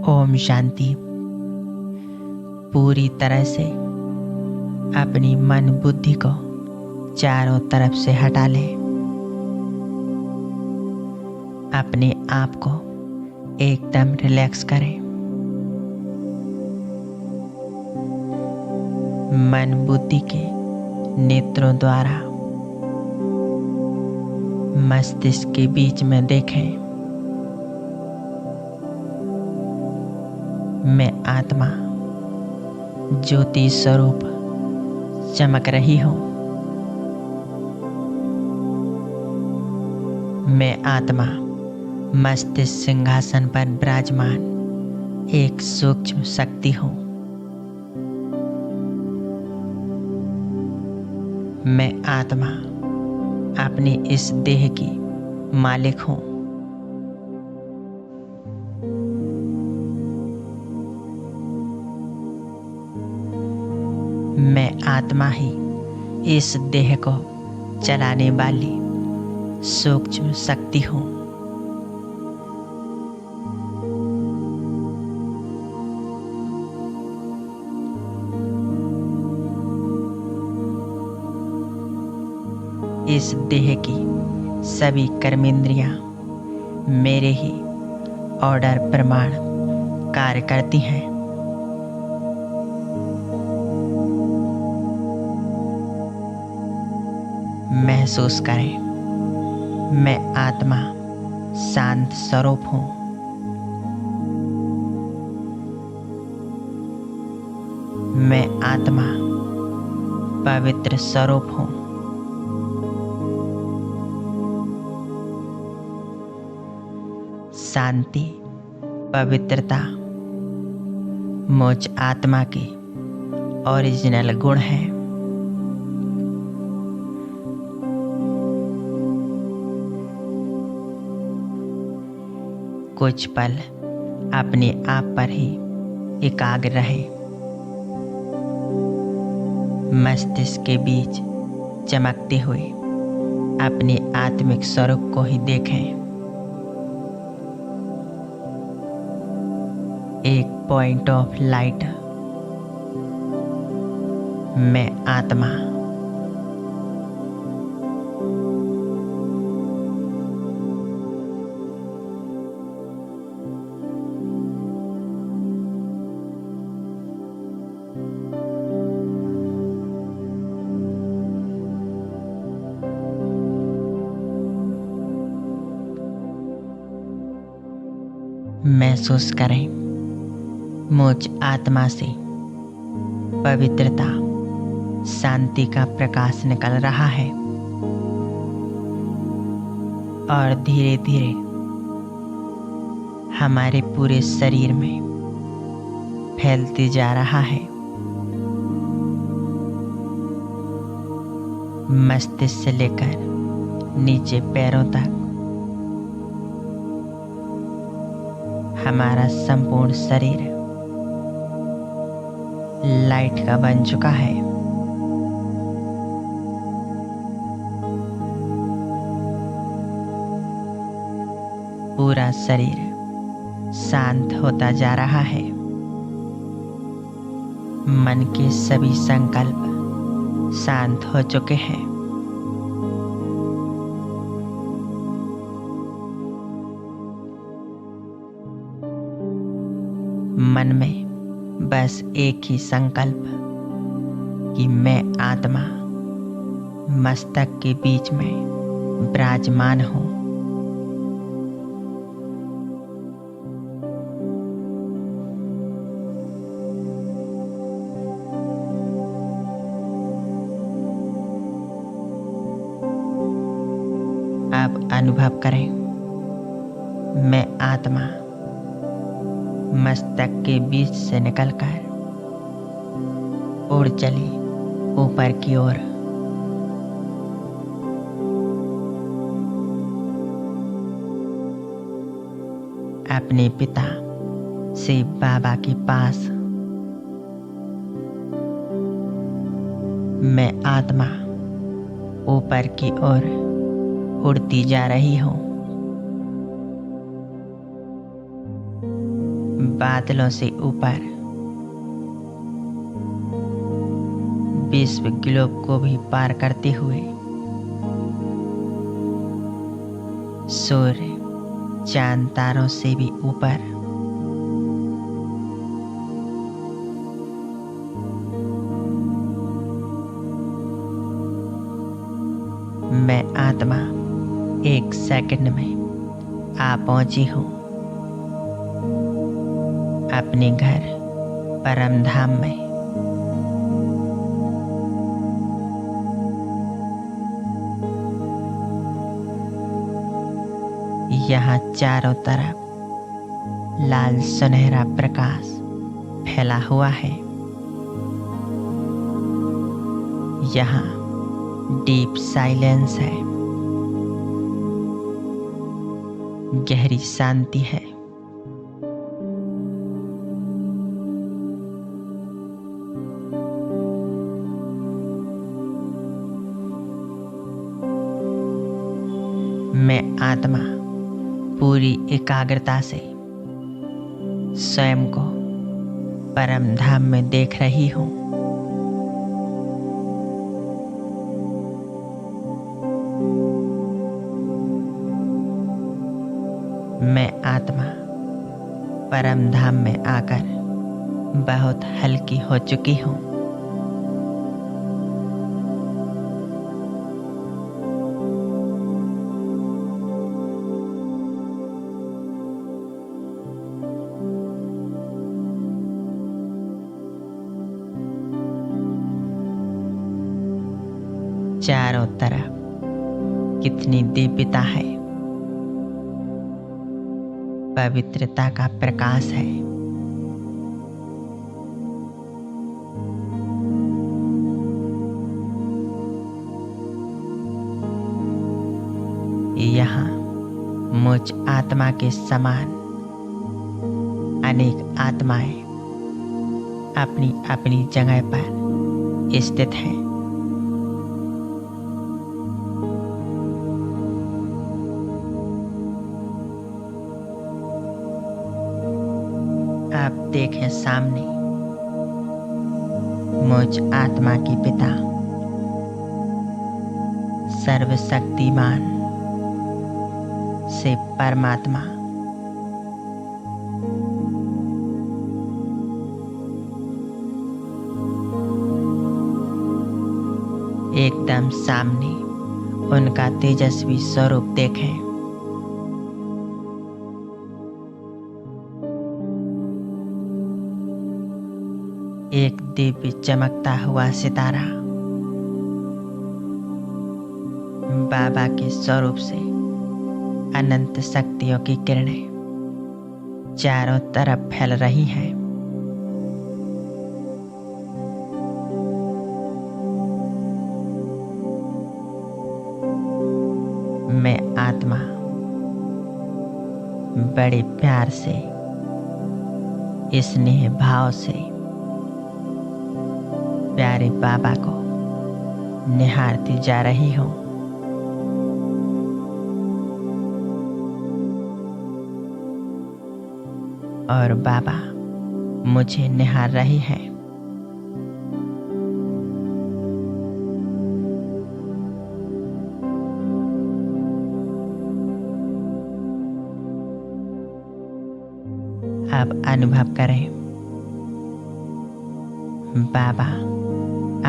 ओम शांति। पूरी तरह से अपनी मन बुद्धि को चारों तरफ से हटा ले। अपने आप को एकदम रिलैक्स करें। मन बुद्धि के नेत्रों द्वारा मस्तिष्क के बीच में देखें। मैं आत्मा ज्योति स्वरूप चमक रही हूँ। मैं आत्मा मस्तिष्क सिंहासन पर विराजमान एक सूक्ष्म शक्ति हूँ। मैं आत्मा अपनी इस देह की मालिक हूँ। मैं आत्मा ही इस देह को चलाने वाली सूक्ष्म शक्ति हूँ। इस देह की सभी कर्मेंद्रियां मेरे ही ऑर्डर प्रमाण कार्य करती हैं। महसूस करें, मैं आत्मा शांत स्वरूप हूँ। मैं आत्मा पवित्र स्वरूप हूँ। शांति, पवित्रता मुझ आत्मा की ओरिजिनल गुण है। कुछ पल अपने आप पर ही एकाग्र रहे। मस्तिष्क के बीच चमकते हुए अपने आत्मिक स्वरूप को ही देखें। एक पॉइंट ऑफ लाइट। मैं आत्मा महसूस करें, मुझ आत्मा से पवित्रता, शांति का प्रकाश निकल रहा है और धीरे धीरे हमारे पूरे शरीर में फैलती जा रहा है। मस्तिष्क से लेकर नीचे पैरों तक हमारा संपूर्ण शरीर लाइट का बन चुका है। पूरा शरीर शांत होता जा रहा है। मन के सभी संकल्प शांत हो चुके हैं। मन में बस एक ही संकल्प कि मैं आत्मा मस्तक के बीच में विराजमान हूँ। अब अनुभव करें, मैं आत्मा मस्तक के बीच से निकलकर उड़ चली ऊपर की ओर। अपने पिता शिव बाबा के पास। मैं आत्मा ऊपर की ओर उड़ती जा रही हूँ। बादलों से ऊपर विश्व ग्लोब को भी पार करते हुए सूर्य चांद तारों से भी ऊपर मैं आत्मा एक सेकंड में आ पहुंची हूँ अपने घर परम धाम में। यहाँ चारों तरफ लाल सुनहरा प्रकाश फैला हुआ है। यहाँ डीप साइलेंस है, गहरी शांति है। मैं आत्मा पूरी एकाग्रता से स्वयं को परम धाम में देख रही हूँ। मैं आत्मा परम धाम में आकर बहुत हल्की हो चुकी हूँ। चारों तरफ कितनी दिव्यता है, पवित्रता का प्रकाश है। यहाँ मुझ आत्मा के समान अनेक आत्माएं अपनी अपनी जगह पर स्थित हैं। आप देखें सामने मुझ आत्मा के पिता सर्वशक्तिमान से परमात्मा एकदम सामने उनका तेजस्वी स्वरूप देखें। एक दिव्य चमकता हुआ सितारा बाबा के स्वरूप से अनंत शक्तियों की किरणें चारों तरफ फैल रही हैं। मैं आत्मा बड़े प्यार से स्नेह भाव से प्यारे बाबा को निहारती जा रही हूँ। और बाबा मुझे निहार रही है। अब अनुभव करें बाबा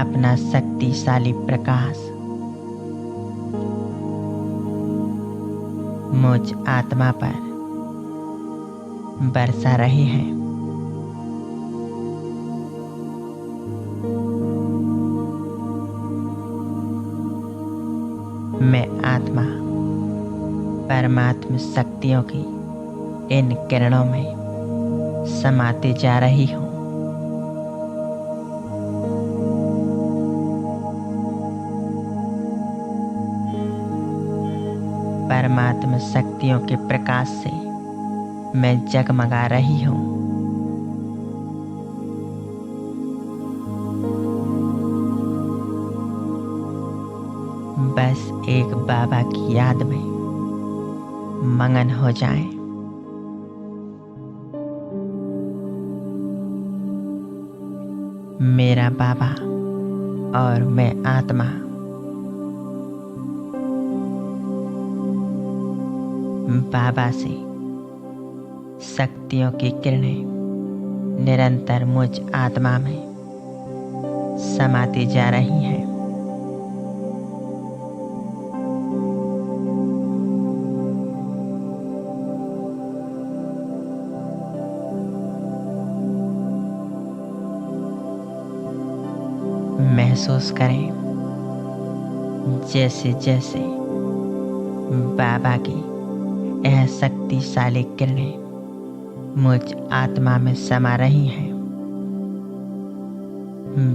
अपना शक्तिशाली प्रकाश मुझ आत्मा पर बरसा रही है। मैं आत्मा परमात्म शक्तियों की इन किरणों में समाते जा रही हूँ। परमात्म शक्तियों के प्रकाश से मैं जगमगा रही हूँ। बस एक बाबा की याद में मगन हो जाएं। मेरा बाबा और मैं आत्मा बाबा से शक्तियों की किरणें निरंतर मुझ आत्मा में समाती जा रही हैं। महसूस करें जैसे जैसे बाबा की यह शक्तिशाली किरणें मुझ आत्मा में समा रही हैं,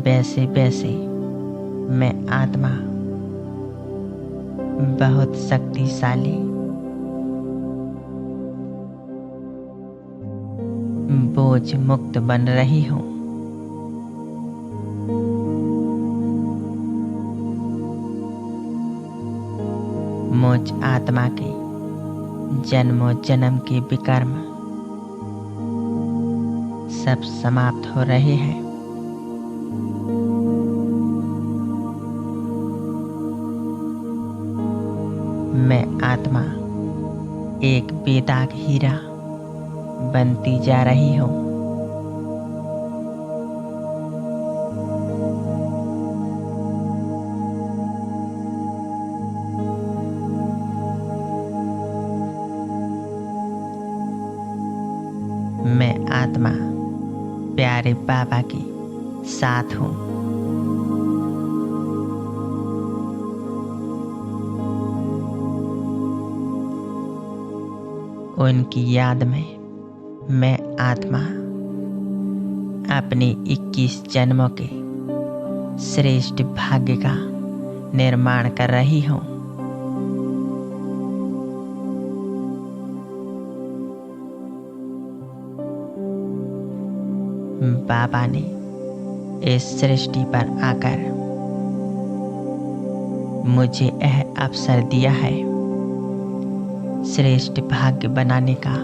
वैसे वैसे मैं आत्मा बहुत शक्तिशाली बोझ मुक्त बन रही हूँ। मुझ आत्मा के जन्मों जन्म के विकर्म सब समाप्त हो रहे हैं। मैं आत्मा एक बेदाग हीरा बनती जा रही हूँ। मैं आत्मा प्यारे बाबा के साथ हूँ। उनकी याद में मैं आत्मा अपने 21 जन्मों के श्रेष्ठ भाग्य का निर्माण कर रही हूँ। बाबा ने इस सृष्टि पर आकर मुझे यह अवसर दिया है श्रेष्ठ भाग्य बनाने का।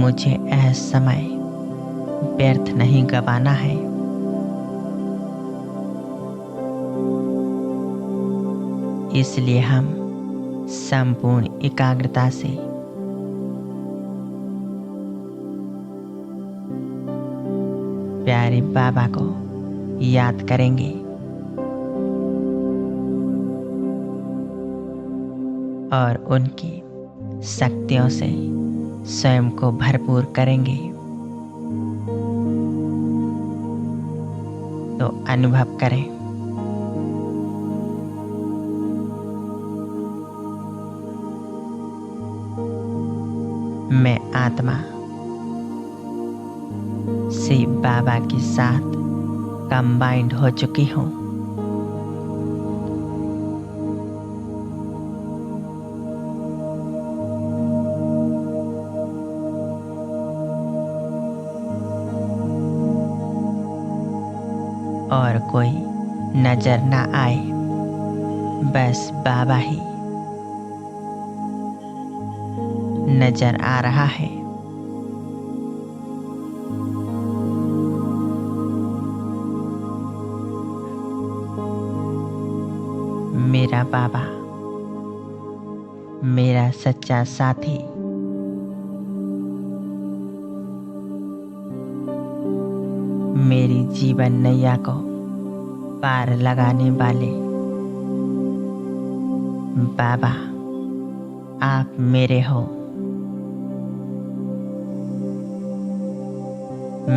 मुझे यह समय व्यर्थ नहीं गंवाना है। इसलिए हम संपूर्ण एकाग्रता से प्यारे बाबा को याद करेंगे और उनकी शक्तियों से स्वयं को भरपूर करेंगे। तो अनुभव करें मैं आत्मा से बाबा के साथ कंबाइंड हो चुकी हूँ। और कोई नजर ना आए, बस बाबा ही नजर आ रहा है। मेरा बाबा मेरा सच्चा साथी, मेरी जीवन नैया को पार लगाने वाले बाबा आप मेरे हो।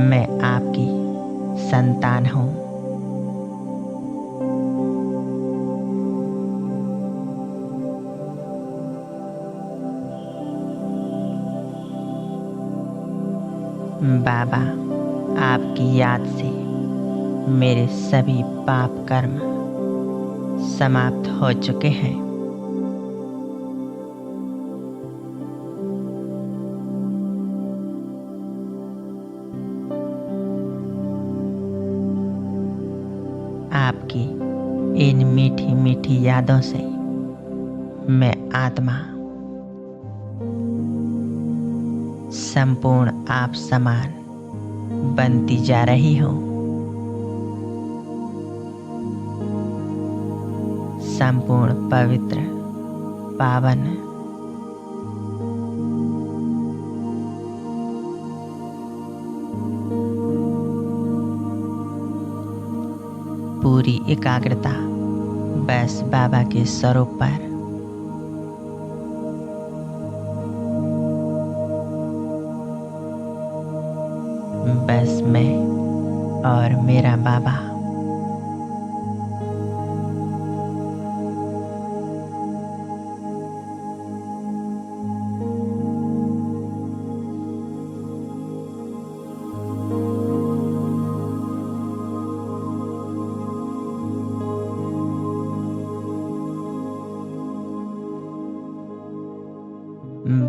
मैं आपकी संतान हूँ। बाबा आपकी याद से मेरे सभी पाप कर्म समाप्त हो चुके हैं। आपकी इन मीठी मीठी यादों से मैं आत्मा संपूर्ण आप समान बनती जा रही हूँ। संपूर्ण पवित्र, पावन, पूरी एकाग्रता बस बाबा के स्वरूप पर। बस मैं और मेरा बाबा।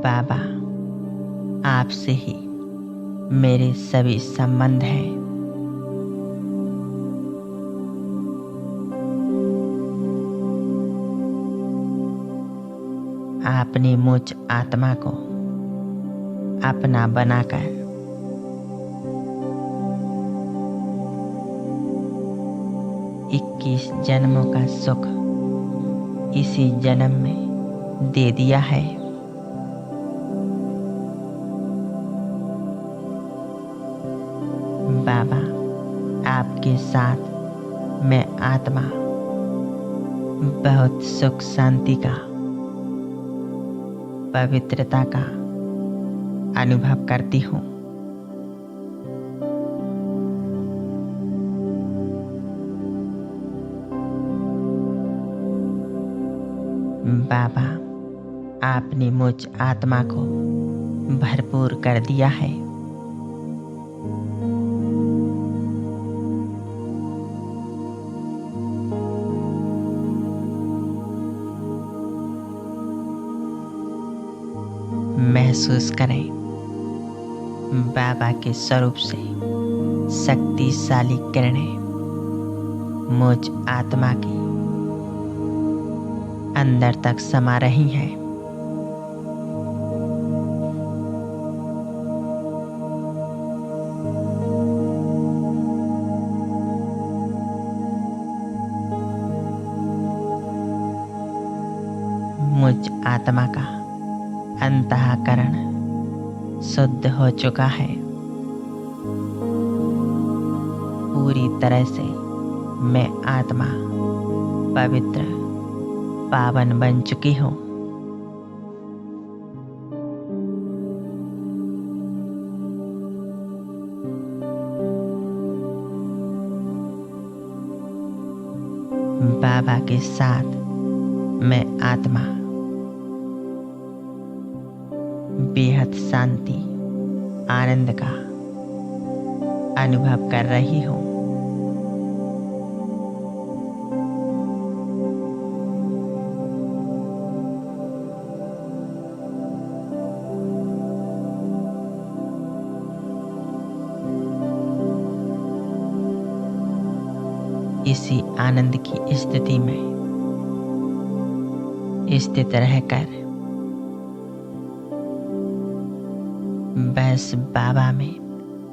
बाबा, आपसे ही मेरे सभी संबंध हैं। आपने मुझ आत्मा को अपना बनाकर 21 जन्मों का सुख इसी जन्म में दे दिया है। बाबा, आपके साथ मैं आत्मा बहुत सुख शांति का, पवित्रता का अनुभव करती हूँ। बाबा, आपने मुझ आत्मा को भरपूर कर दिया है। महसूस करें, बाबा के स्वरूप से शक्तिशाली किरणें मुझ आत्मा की अंदर तक समा रही हैं। मुझ आत्मा का अंतःकरण शुद्ध हो चुका है। पूरी तरह से मैं आत्मा पवित्र, पावन बन चुकी हूँ। बाबा के साथ मैं आत्मा बेहद शांति, आनंद का अनुभव कर रही हूँ। इसी आनंद की स्थिति में स्थित रहकर बस बाबा में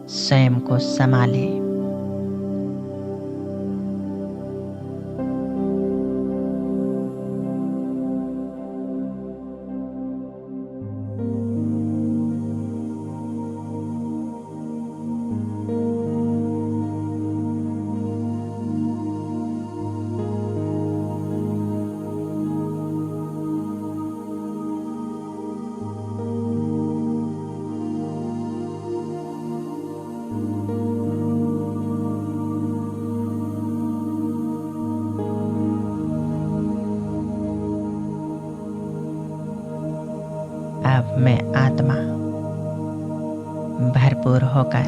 स्वयं को संभाले। अब मैं आत्मा भरपूर होकर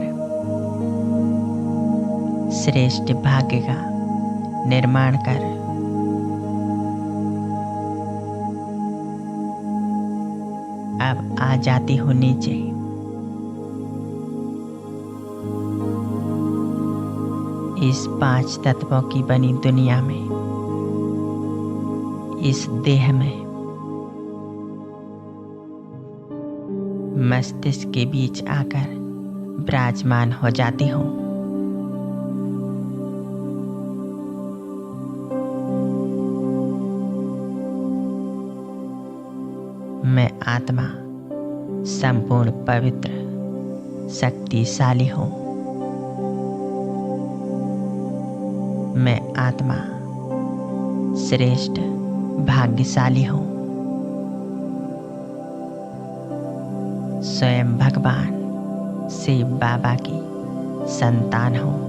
श्रेष्ठ भाग्य का निर्माण कर अब आ जाती हूँ नीचे। इस 5 तत्वों की बनी दुनिया में, इस देह में मस्तिष्क के बीच आकर विराजमान हो जाती हूँ। मैं आत्मा संपूर्ण पवित्र शक्तिशाली हूँ। मैं आत्मा श्रेष्ठ भाग्यशाली हूँ। स्वयं भगवान शिव बाबा की संतान हूँ।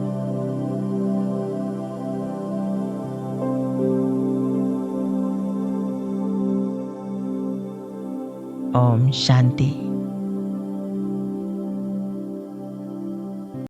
ओम शांति।